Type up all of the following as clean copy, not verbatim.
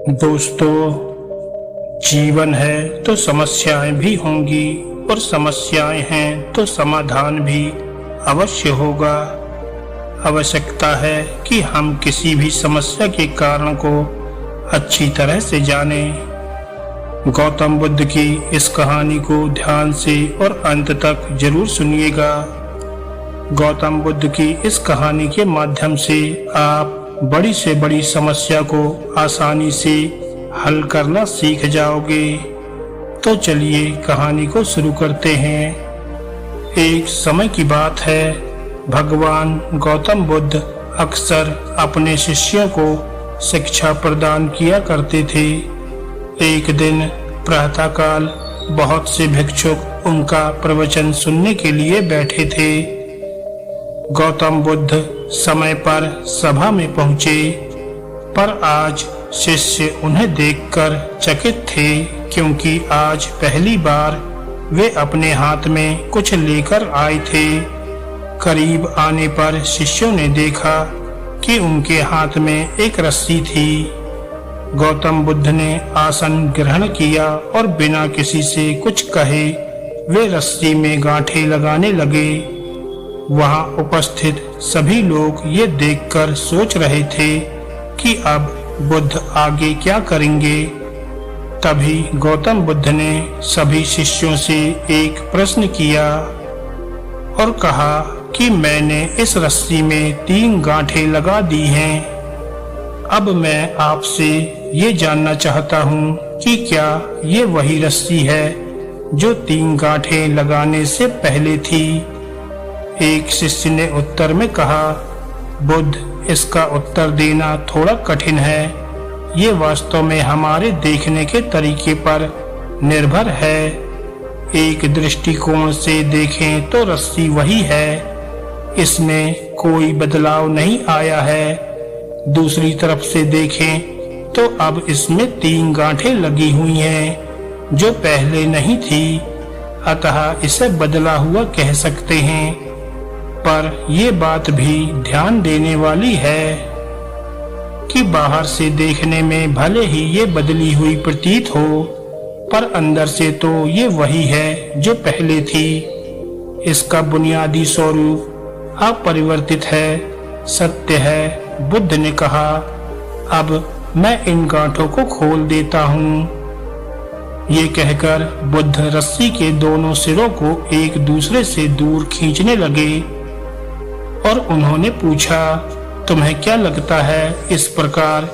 दोस्तों, जीवन है तो समस्याएं भी होंगी और समस्याएं हैं तो समाधान भी अवश्य होगा। आवश्यकता है कि हम किसी भी समस्या के कारण को अच्छी तरह से जानें। गौतम बुद्ध की इस कहानी को ध्यान से और अंत तक जरूर सुनिएगा। गौतम बुद्ध की इस कहानी के माध्यम से आप बड़ी से बड़ी समस्या को आसानी से हल करना सीख जाओगे। तो चलिए कहानी को शुरू करते हैं। एक समय की बात है, भगवान गौतम बुद्ध अक्सर अपने शिष्यों को शिक्षा प्रदान किया करते थे। एक दिन प्रातःकाल बहुत से भिक्षुक उनका प्रवचन सुनने के लिए बैठे थे। गौतम बुद्ध समय पर सभा में पहुंचे, पर आज शिष्य उन्हें देखकर चकित थे, क्योंकि आज पहली बार वे अपने हाथ में कुछ लेकर आए थे। करीब आने पर शिष्यों ने देखा कि उनके हाथ में एक रस्सी थी। गौतम बुद्ध ने आसन ग्रहण किया और बिना किसी से कुछ कहे वे रस्सी में गांठें लगाने लगे। वहां उपस्थित सभी लोग ये देखकर सोच रहे थे कि अब बुद्ध आगे क्या करेंगे। तभी गौतम बुद्ध ने सभी शिष्यों से एक प्रश्न किया और कहा कि मैंने इस रस्सी में 3 गांठें लगा दी हैं। अब मैं आपसे ये जानना चाहता हूँ कि क्या ये वही रस्सी है जो 3 गांठें लगाने से पहले थी। एक शिष्य ने उत्तर में कहा, बुद्ध, इसका उत्तर देना थोड़ा कठिन है। ये वास्तव में हमारे देखने के तरीके पर निर्भर है। एक दृष्टिकोण से देखें तो रस्सी वही है, इसमें कोई बदलाव नहीं आया है। दूसरी तरफ से देखें तो अब इसमें 3 गांठें लगी हुई हैं जो पहले नहीं थी, अतः इसे बदला हुआ कह सकते हैं। पर ये बात भी ध्यान देने वाली है कि बाहर से देखने में भले ही ये बदली हुई प्रतीत हो, पर अंदर से तो ये वही है जो पहले थी। इसका बुनियादी स्वरूप अपरिवर्तित है, सत्य है। बुद्ध ने कहा, अब मैं इन गांठों को खोल देता हूँ। ये कहकर बुद्ध रस्सी के दोनों सिरों को एक दूसरे से दूर खींचने लगे और उन्होंने पूछा, तुम्हें क्या लगता है, इस प्रकार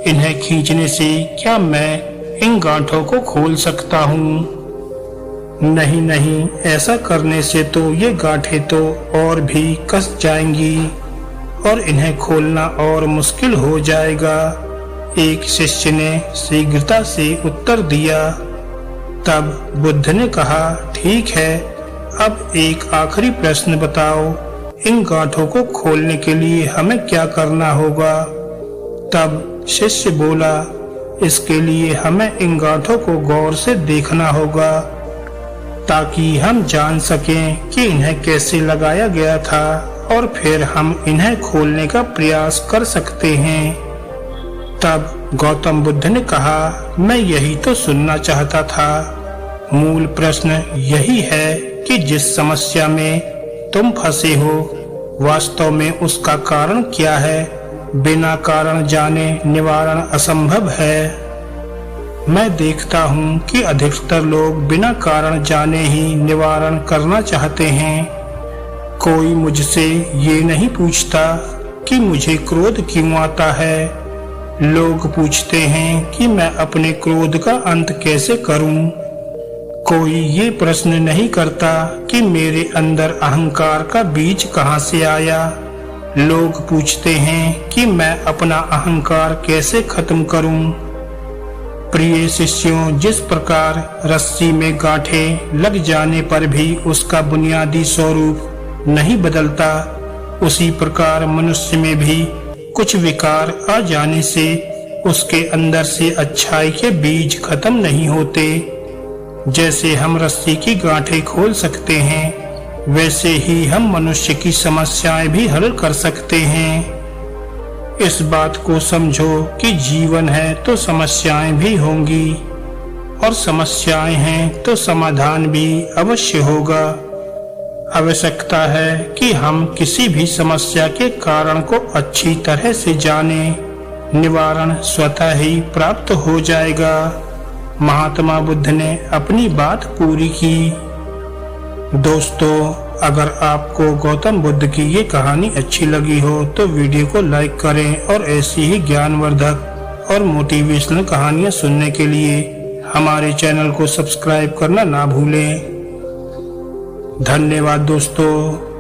इन्हें खींचने से क्या मैं इन गांठों को खोल सकता हूँ? नहीं नहीं, ऐसा करने से तो ये गांठें तो और भी कस जाएंगी और इन्हें खोलना और मुश्किल हो जाएगा। एक शिष्य ने शीघ्रता से उत्तर दिया। तब बुद्ध ने कहा, ठीक है, अब एक आखिरी प्रश्न बताओ, इन गांठों को खोलने के लिए हमें क्या करना होगा? तब शिष्य बोला, इसके लिए हमें इन गांठों को गौर से देखना होगा ताकि हम जान सकें कि इन्हें कैसे लगाया गया था, और फिर हम इन्हें खोलने का प्रयास कर सकते हैं। तब गौतम बुद्ध ने कहा, मैं यही तो सुनना चाहता था। मूल प्रश्न यही है कि जिस समस्या में तुम फंसे हो, वास्तव में उसका कारण क्या है। बिना कारण जाने निवारण असंभव है। मैं देखता हूँ कि अधिकतर लोग बिना कारण जाने ही निवारण करना चाहते हैं। कोई मुझसे ये नहीं पूछता कि मुझे क्रोध क्यों आता है। लोग पूछते हैं कि मैं अपने क्रोध का अंत कैसे करूं। कोई ये प्रश्न नहीं करता कि मेरे अंदर अहंकार का बीज कहाँ से आया। लोग पूछते हैं कि मैं अपना अहंकार कैसे खत्म करूं। प्रिय शिष्यों, जिस प्रकार रस्सी में गांठें लग जाने पर भी उसका बुनियादी स्वरूप नहीं बदलता, उसी प्रकार मनुष्य में भी कुछ विकार आ जाने से उसके अंदर से अच्छाई के बीज खत्म नहीं होते। जैसे हम रस्सी की गांठें खोल सकते हैं, वैसे ही हम मनुष्य की समस्याएं भी हल कर सकते हैं। इस बात को समझो कि जीवन है तो समस्याएं भी होंगी और समस्याएं हैं तो समाधान भी अवश्य होगा। आवश्यकता है कि हम किसी भी समस्या के कारण को अच्छी तरह से जानें। निवारण स्वतः ही प्राप्त हो जाएगा। महात्मा बुद्ध ने अपनी बात पूरी की। दोस्तों, अगर आपको गौतम बुद्ध की ये कहानी अच्छी लगी हो तो वीडियो को लाइक करें और ऐसी ही ज्ञानवर्धक और मोटिवेशनल कहानियां सुनने के लिए हमारे चैनल को सब्सक्राइब करना ना भूलें। धन्यवाद दोस्तों।